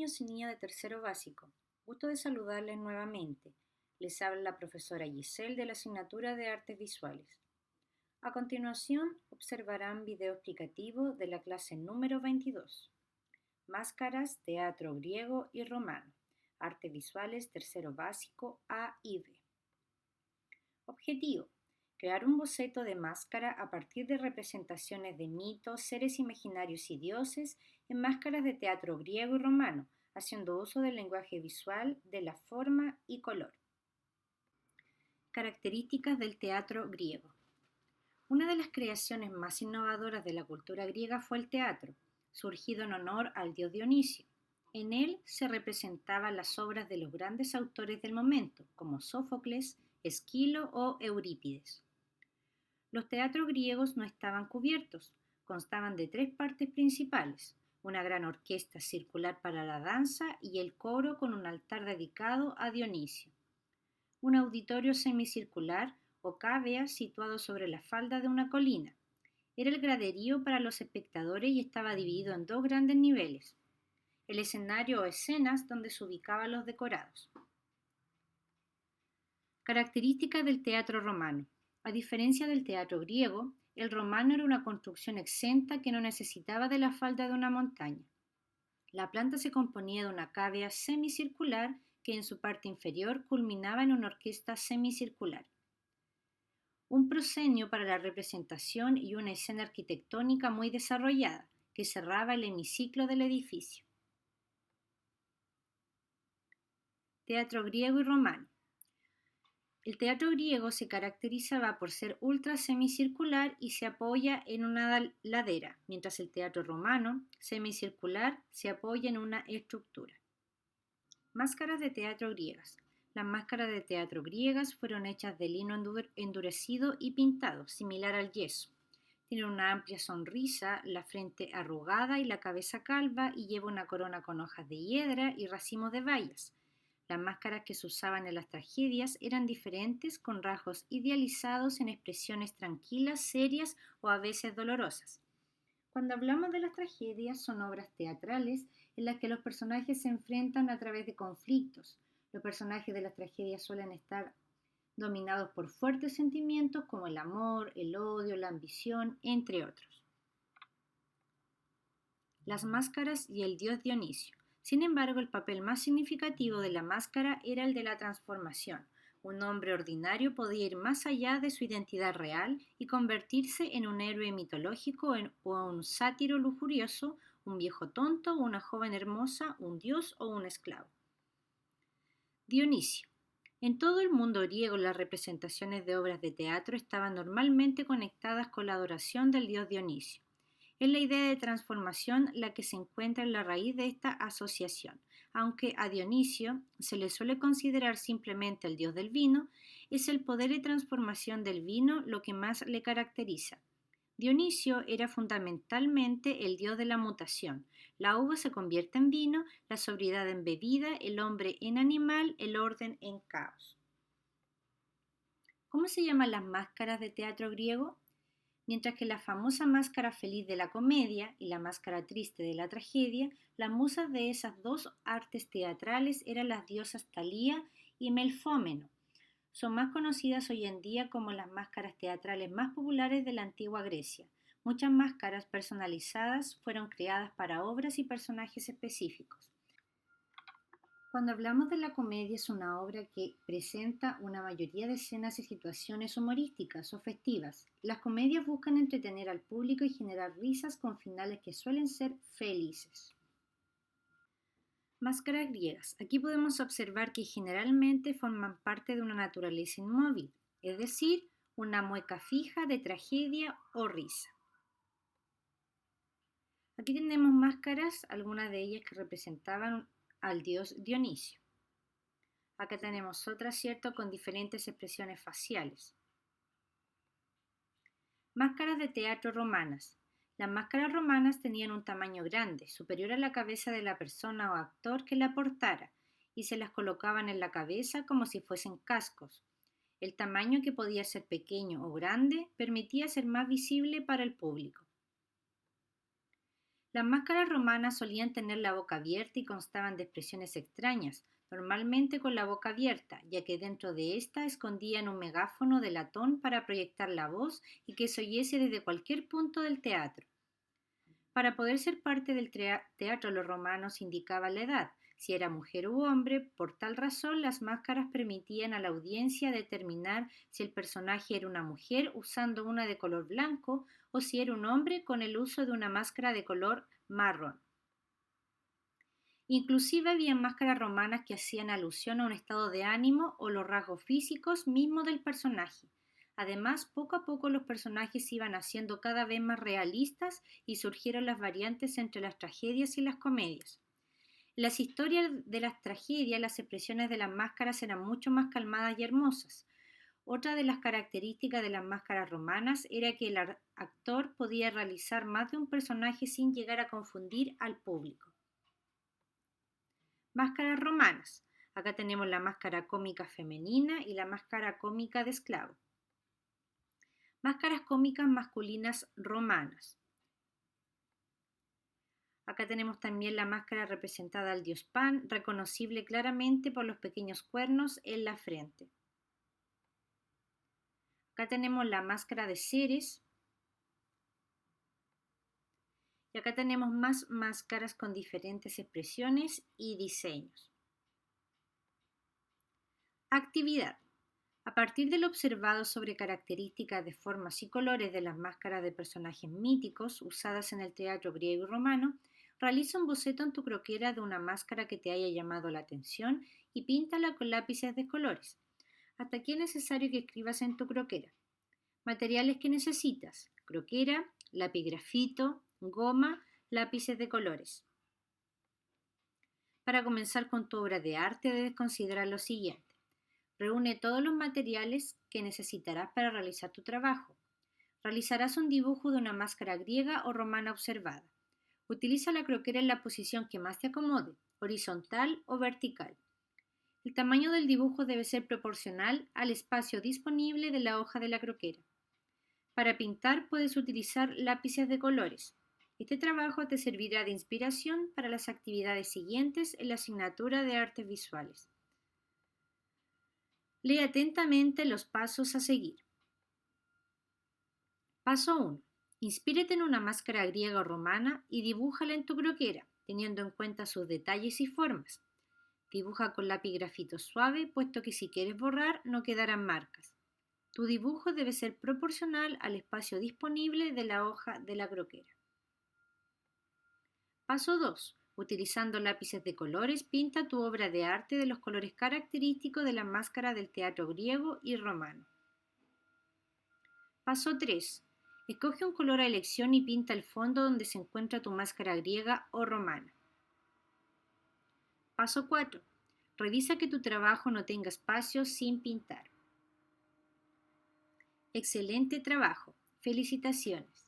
niños y niñas de tercero básico. Gusto de saludarles nuevamente. Les habla la profesora Giselle de la asignatura de Artes Visuales. A continuación, observarán video explicativo de la clase número 22. Máscaras, teatro griego y romano. Artes Visuales, tercero básico A y B. Objetivo: crear un boceto de máscara a partir de representaciones de mitos, seres imaginarios y dioses en máscaras de teatro griego y romano, haciendo uso del lenguaje visual, de la forma y color. Características del teatro griego. Una de las creaciones más innovadoras de la cultura griega fue el teatro, surgido en honor al dios Dionisio. En él se representaban las obras de los grandes autores del momento, como Sófocles, Esquilo o Eurípides. Los teatros griegos no estaban cubiertos, constaban de tres partes principales: una gran orquesta circular para la danza y el coro con un altar dedicado a Dionisio. Un auditorio semicircular o cavea situado sobre la falda de una colina. Era el graderío para los espectadores y estaba dividido en dos grandes niveles: el escenario o escenas donde se ubicaban los decorados. Características del teatro romano. A diferencia del teatro griego, el romano era una construcción exenta que no necesitaba de la falda de una montaña. La planta se componía de una cavea semicircular que en su parte inferior culminaba en una orquesta semicircular, un proscenio para la representación y una escena arquitectónica muy desarrollada que cerraba el hemiciclo del edificio. Teatro griego y romano. El teatro griego se caracterizaba por ser ultra semicircular y se apoya en una ladera, mientras el teatro romano, semicircular, se apoya en una estructura. Máscaras de teatro griegas. Las máscaras de teatro griegas fueron hechas de lino endurecido y pintado, similar al yeso. Tienen una amplia sonrisa, la frente arrugada y la cabeza calva, y lleva una corona con hojas de hiedra y racimos de bayas. Las máscaras que se usaban en las tragedias eran diferentes, con rasgos idealizados en expresiones tranquilas, serias o a veces dolorosas. Cuando hablamos de las tragedias, son obras teatrales en las que los personajes se enfrentan a través de conflictos. Los personajes de las tragedias suelen estar dominados por fuertes sentimientos como el amor, el odio, la ambición, entre otros. Las máscaras y el dios Dionisio. Sin embargo, el papel más significativo de la máscara era el de la transformación. Un hombre ordinario podía ir más allá de su identidad real y convertirse en un héroe mitológico o un sátiro lujurioso, un viejo tonto, una joven hermosa, un dios o un esclavo. Dionisio. En todo el mundo griego, las representaciones de obras de teatro estaban normalmente conectadas con la adoración del dios Dionisio. Es la idea de transformación la que se encuentra en la raíz de esta asociación. Aunque a Dionisio se le suele considerar simplemente el dios del vino, es el poder de transformación del vino lo que más le caracteriza. Dionisio era fundamentalmente el dios de la mutación. La uva se convierte en vino, la sobriedad en bebida, el hombre en animal, el orden en caos. ¿Cómo se llaman las máscaras de teatro griego? Mientras que la famosa máscara feliz de la comedia y la máscara triste de la tragedia, las musas de esas dos artes teatrales eran las diosas Talía y Melfómeno. Son más conocidas hoy en día como las máscaras teatrales más populares de la antigua Grecia. Muchas máscaras personalizadas fueron creadas para obras y personajes específicos. Cuando hablamos de la comedia, es una obra que presenta una mayoría de escenas y situaciones humorísticas o festivas. Las comedias buscan entretener al público y generar risas con finales que suelen ser felices. Máscaras griegas. Aquí podemos observar que generalmente forman parte de una naturaleza inmóvil, es decir, una mueca fija de tragedia o risa. Aquí tenemos máscaras, algunas de ellas que representaban al dios Dionisio. Acá tenemos otra, ¿cierto?, con diferentes expresiones faciales. Máscaras de teatro romanas. Las máscaras romanas tenían un tamaño grande, superior a la cabeza de la persona o actor que la portara, y se las colocaban en la cabeza como si fuesen cascos. El tamaño, que podía ser pequeño o grande, permitía ser más visible para el público. Las máscaras romanas solían tener la boca abierta y constaban de expresiones extrañas, normalmente con la boca abierta, ya que dentro de ésta escondían un megáfono de latón para proyectar la voz y que se oyese desde cualquier punto del teatro. Para poder ser parte del teatro los romanos indicaban la edad, si era mujer u hombre. Por tal razón las máscaras permitían a la audiencia determinar si el personaje era una mujer usando una de color blanco o si era un hombre con el uso de una máscara de color marrón. Inclusive había máscaras romanas que hacían alusión a un estado de ánimo o los rasgos físicos mismos del personaje. Además, poco a poco los personajes se iban haciendo cada vez más realistas y surgieron las variantes entre las tragedias y las comedias. En las historias de las tragedias, las expresiones de las máscaras eran mucho más calmadas y hermosas. Otra de las características de las máscaras romanas era que el actor podía realizar más de un personaje sin llegar a confundir al público. Máscaras romanas. Acá tenemos la máscara cómica femenina y la máscara cómica de esclavo. Máscaras cómicas masculinas romanas. Acá tenemos también la máscara representada al dios Pan, reconocible claramente por los pequeños cuernos en la frente. Acá tenemos la máscara de Ceres. Y acá tenemos más máscaras con diferentes expresiones y diseños. Actividad. A partir de lo observado sobre características de formas y colores de las máscaras de personajes míticos usadas en el teatro griego y romano, realiza un boceto en tu croquera de una máscara que te haya llamado la atención y píntala con lápices de colores. Hasta aquí es necesario que escribas en tu croquera. Materiales que necesitas: croquera, lápiz grafito, goma, lápices de colores. Para comenzar con tu obra de arte debes considerar lo siguiente. Reúne todos los materiales que necesitarás para realizar tu trabajo. Realizarás un dibujo de una máscara griega o romana observada. Utiliza la croquera en la posición que más te acomode, horizontal o vertical. El tamaño del dibujo debe ser proporcional al espacio disponible de la hoja de la croquera. Para pintar puedes utilizar lápices de colores. Este trabajo te servirá de inspiración para las actividades siguientes en la asignatura de artes visuales. Lee atentamente los pasos a seguir. Paso 1. Inspírate en una máscara griega o romana y dibújala en tu croquera, teniendo en cuenta sus detalles y formas. Dibuja con lápiz grafito suave, puesto que si quieres borrar no quedarán marcas. Tu dibujo debe ser proporcional al espacio disponible de la hoja de la croquera. Paso 2. Utilizando lápices de colores, pinta tu obra de arte de los colores característicos de la máscara del teatro griego y romano. Paso 3. Escoge un color a elección y pinta el fondo donde se encuentra tu máscara griega o romana. Paso 4. Revisa que tu trabajo no tenga espacio sin pintar. Excelente trabajo. Felicitaciones.